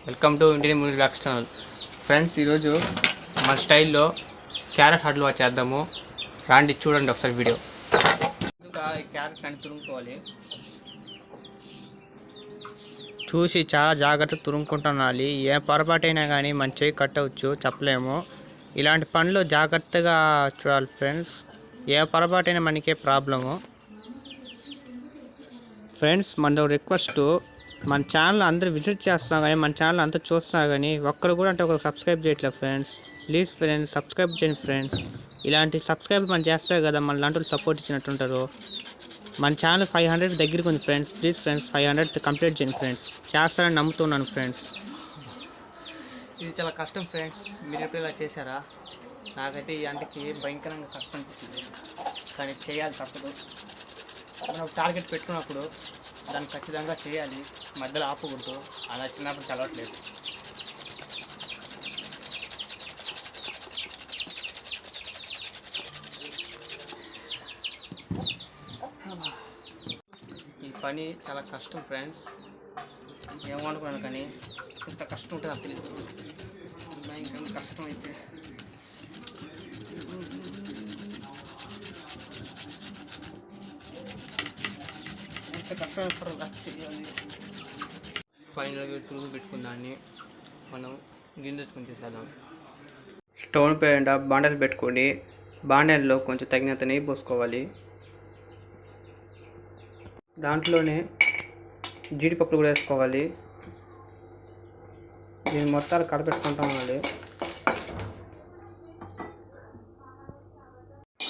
Welcome to Indian movie vlogs channel. Friends, ఈరోజు మన స్టైల్లో క్యారెట్ హల్వా చేద్దాము. రాండి చూడండి ఒకసారి వీడియో. ముందుగా ఈ క్యారెట్ అని తురుముకోవాలి. చూసి చాలా జాగ్రత్తగా తురుముకుంటున్నాలి. ఏ పొరపాటైనా కానీ మన చేయి కట్టవచ్చు, చెప్పలేము. ఇలాంటి పనులు జాగ్రత్తగా చూడాలి ఫ్రెండ్స్. ఏ పొరపాటైనా మనకే ప్రాబ్లము. ఫ్రెండ్స్, మన రిక్వెస్ట్, మన ఛానల్ అందరూ విజిట్ చేస్తాం కానీ మన ఛానల్ అంతా చూస్తున్నా కానీ ఒక్కరు కూడా అంటే ఒకరు సబ్స్క్రైబ్ చేయట్లేదు ఫ్రెండ్స్. ప్లీజ్ ఫ్రెండ్స్, సబ్స్క్రైబ్ చేయండి ఫ్రెండ్స్. ఇలాంటి సబ్స్క్రైబ్ మనం చేస్తే కదా మన లాంటి సపోర్ట్ ఇచ్చినట్టుంటారు. మన ఛానల్ 500 దగ్గరికి ఉంది ఫ్రెండ్స్. ప్లీజ్ ఫ్రెండ్స్, 500 కంప్లీట్ చేయండి ఫ్రెండ్స్. చేస్తారని నమ్ముతున్నాను ఫ్రెండ్స్. ఇది చాలా కష్టం ఫ్రెండ్స్. మీరు ఎప్పుడు ఇలా చేశారా? నాకైతే ఈ అంటికి భయంకరంగా కష్టం అనిపిస్తుంది, కానీ చేయాలి తప్పదు. మనం టార్గెట్ పెట్టుకున్నప్పుడు దాన్ని ఖచ్చితంగా చేయాలి, మధ్యలో ఆపకూడదు. అలా చిన్నప్పుడు చదవట్లేదు. ఈ పని చాలా కష్టం ఫ్రెండ్స్. ఏమనుకున్నాను కానీ ఇంత కష్టం ఉంటుంది నాకు తెలియదు. ఇంకా కష్టం అయితే కష్టం చేయాలి. ఫైనల్గా తురుగు పెట్టుకున్న దాన్ని మనం గిన్నెసుకుని చేసేద్దాం. స్టవ్ పైన బాండలు పెట్టుకొని బాండల్లో కొంచెం తగినంత నెయ్యి పోసుకోవాలి. దాంట్లోనే జీడిపప్పులు కూడా వేసుకోవాలి. దీన్ని మొత్తాలు కడపెట్టుకుంటా ఉండాలి.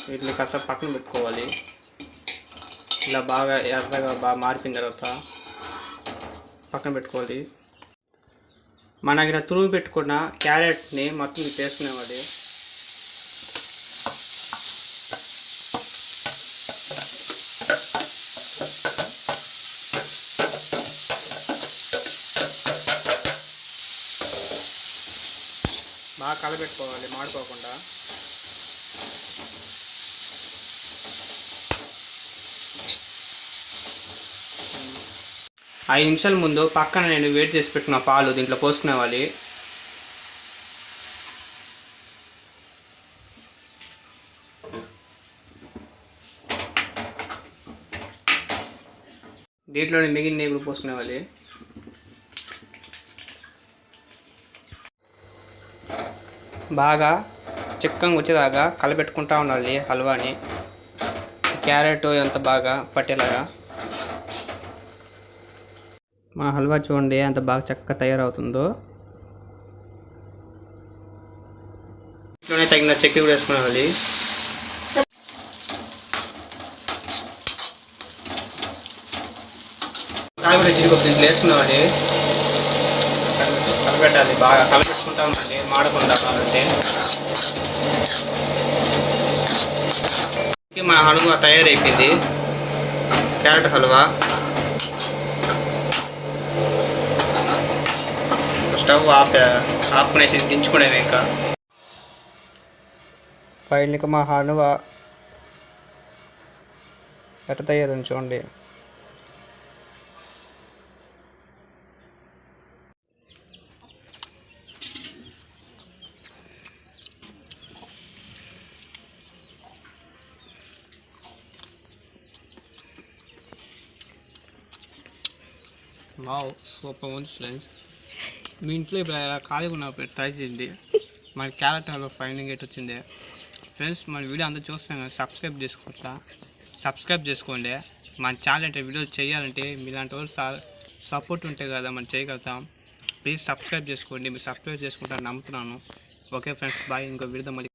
వీటిని కాస్త పక్కన పెట్టుకోవాలి. ఇలా బాగా ఎర్రగా బాగా మారిపోయిన తర్వాత పక్కన పెట్టుకోవాలి. మన ఇక్కడ తురుము పెట్టుకున్న క్యారెట్ని మొత్తం చేసుకునేవాడి. బాగా కలపెట్టుకోవాలి మాడిపోకుండా. 5 నిమిషాల ముందు పక్కన నేను వేడి చేసి పెట్టుకున్న పాలు దీంట్లో పోసుకునేవాలి. దీంట్లోనే మిగిలిన నెయ్యి కూడా పోసుకునేవాలి. బాగా చిక్కగా వచ్చేదాకా కలపెట్టుకుంటా ఉండాలి హల్వాని. క్యారెట్ ఎంత బాగా పట్టేలాగా. మా హల్వా చూడండి ఎంత బాగా చక్కగా తయారవుతుందో. ఇంట్లోనే తగిన చక్కెర కూడా వేసుకోవాలి. కాయగూర జీడిపప్పు దీంట్లో వేసుకున్నామండి. కలపెట్టాలి, బాగా కలపెట్టుకుంటా ఉండాలి మాడకుండా. కాబట్టి మన హల్వా తయారైపోయింది, క్యారెట్ హల్వా. స్టవ్ ఆపుకునేసి దించుకునేవి. ఇంకా ఫైనల్గా మా హల్వా ఎట్ట తయారని చూడండి. వావ్, సూపర్ ఉంది ఫ్రెండ్స్. మీ ఇంట్లో ఇప్పుడు ఇలా ఖాళీగా ఉన్నప్పుడు ట్రై చేయండి. మన క్యారెట్ హల్వా ఫైనల్గా ఎట్ వచ్చింది ఫ్రెండ్స్. మన వీడియో అంతా చూస్తాం కదా, సబ్స్క్రైబ్ చేసుకోండి. మన ఛానల్ అంటే వీడియోలు చేయాలంటే మీలాంటి వాళ్ళు సపోర్ట్ ఉంటే కదా మనం చేయగలుగుతాం. ప్లీజ్ సబ్స్క్రైబ్ చేసుకోండి. మీరు సబ్స్క్రైబ్ చేసుకుంటారని నమ్ముతున్నాను. Okay friends, bye. ఇంకో వీడియో మళ్ళీ